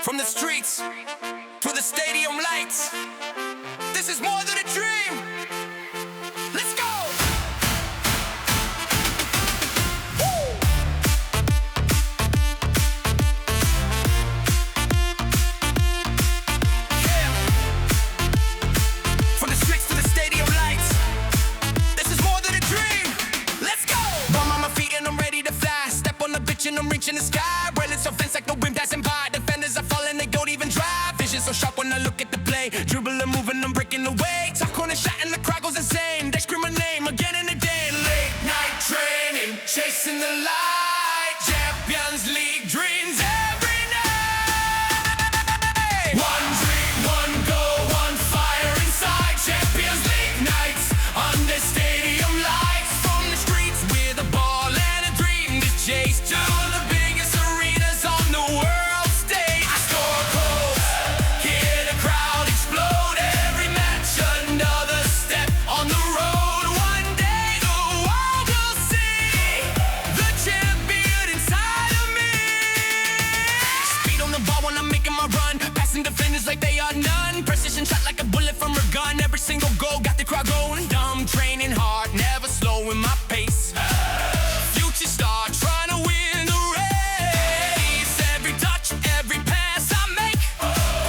From the streets to the stadium lights, this is more than a dream. Let's go! Woo! Yeah. From the streets to the stadium lights, this is more than a dream. Let's go! Bum on my feet and I'm ready to fly. Step on the bitch and I'm reaching the sky. Brailed so fence like the wind passing by. Defenders are falling, they don't even drive. Vision so sharp when I look at the play. Dribble and moving, I'm breaking away. Top corner shot and the crowd goes insane. They scream my name again and again. Late night training, chasing the light. Champions League dreams every night. One dream, one goal, one fire inside. Champions League nights under stadium lights. From the streets with a ball and a dream to chase to the biggest arenas on the world stage. I score goals, hear the crowd explode. Every match another step on the road. One day the world will see the champion inside of me. Speed on the ball when I'm making my run, passing defenders like they are none. Precision shot like a bullet from a gun. Every single goal got the crowd going dumb. Training hard, never slowing my pace. Future star trying to win the race. Every touch, every pass I make,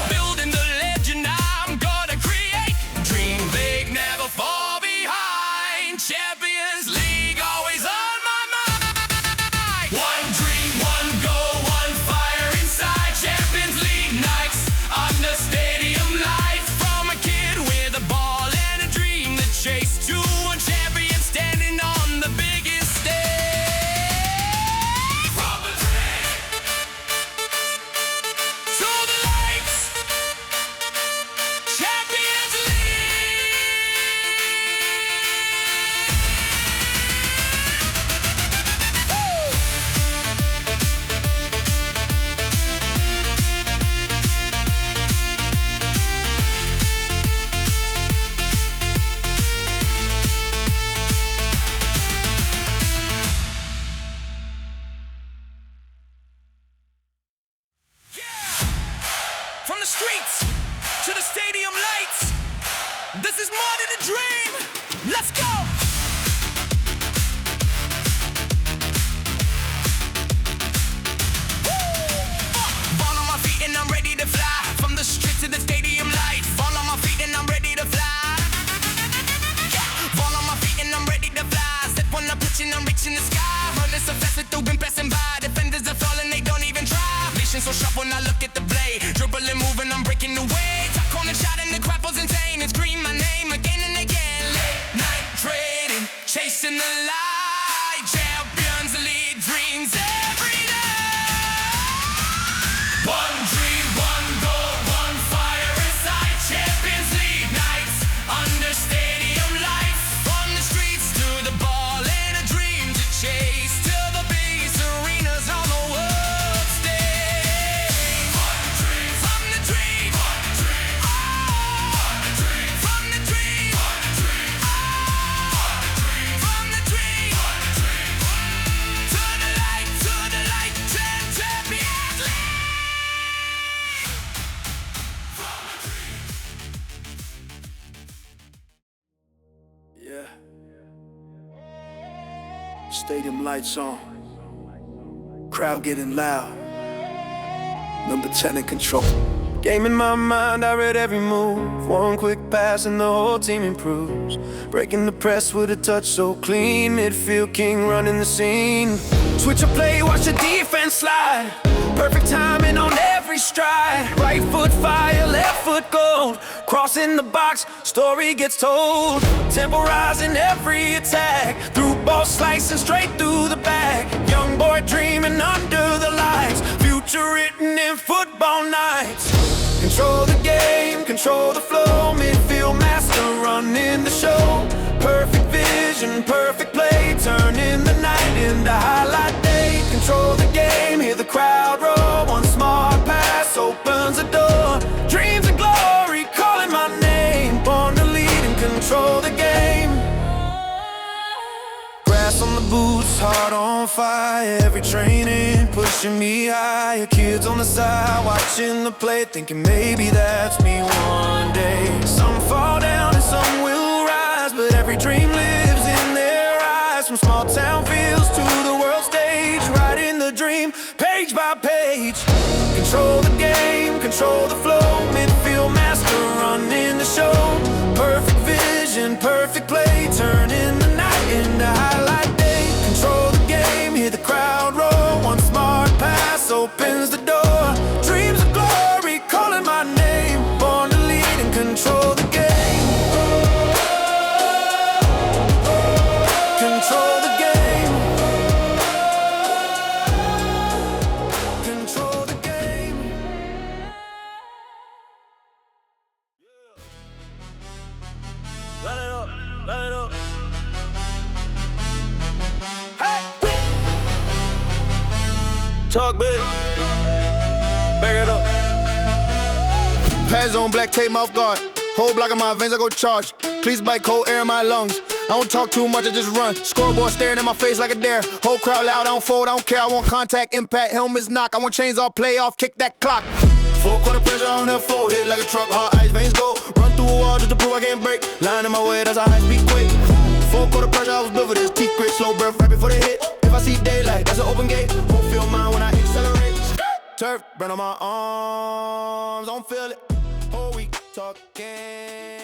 building the legend I'm gonna create. Dream big, never fall behind. Champions League always on my mind. One dream, one goal, one fire inside. Champions League nights under stadium lights. From a kid with a ball and a dream to chase to one champion standing on the biggest stage. From the dream to the lights, Champions League. Woo! Yeah! From the streets to the stadium lights, this is more than a dream. Let's go! Fall on my feet and I'm ready to fly. From the street to the stadium lights. Fall on my feet and I'm ready to fly. Fall on my feet and I'm ready to fly. Step on the pitch and I'm reaching the sky. Running so fast with the wind passing by. Defenders are falling, they don't even try. Vision so sharp when I look at the blade. Dribble and moving, I'm breaking away. Top corner shot and the crowd goes insane. And scream my name again and again. Late night trading, chasing the light. Champions League dreams every night. One dream, one goal, one fire inside. Champions League nights under stadium lights. From the streets to the ball and a dream to chase to the biggest arenas on the world stage. One dream, from the dream, one dream, oh, one dream, from the dream, one dream, oh, one dream, from the dream, one dream, to the light, Champions League. Yeah. Stadium lights on. Crowd getting loud. Number 10 in control. Game in my mind, I read every move. One quick pass and the whole team improves. Breaking the press with a touch so clean. Midfield king running the scene. Switch a play, watch the defense slide. Perfect timing on every stride. Right foot fire, left foot gold. Crossing the box, story gets told. Tempo rising every attack. Through ball slicing straight through the back. Young boy dreaming under the lights. Future written in football nights. Control the game, control the flow. Midfield master running the show. Perfect vision, perfect play. Turning the night into highlight day. Control the game, hear the crowd roar. One smart pass opens a door. Dreams of glory calling my name. Born to lead and control the game. Grass on the boots, heart on on fire, every training pushing me higher. Kids on the side watching the play, thinking maybe that's me one day. Some fall down and some will rise, but every dream lives in their eyes. From small town fields to the world stage, writing the dream page by page. Control the game, control the flow, midfield master running the show. Perfect vision, perfect play, turning the night into highlight day. Control the game, hear the crowd roar. One smart pass opens the door. Dreams of glory calling my name. Born to lead and control the game. Control the game. Control the game. Run it up, run it up. Hey! Talk big. Back it up. Pads on black, tape mouth guard. Whole block of my veins, I go charge. Please bite cold air in my lungs. I don't talk too much, I just run. Scoreboard staring in my face like a dare. Whole crowd loud, I don't fold, I don't care. I want contact, impact, helmets knock. I want chains all play off, kick that clock. Full quarter pressure on the floor, hit like a truck, hard ice veins go. Run through a wall just to prove I can't break. Line in my way, that's how high speed quick. Full quarter pressure, I was built for this. Teeth grit, slow breath, right before the hit. If I see daylight, that's an open gate. Won't feel mine when I accelerate. Turf, burn on my arms, I don't feel it. Whole week talking.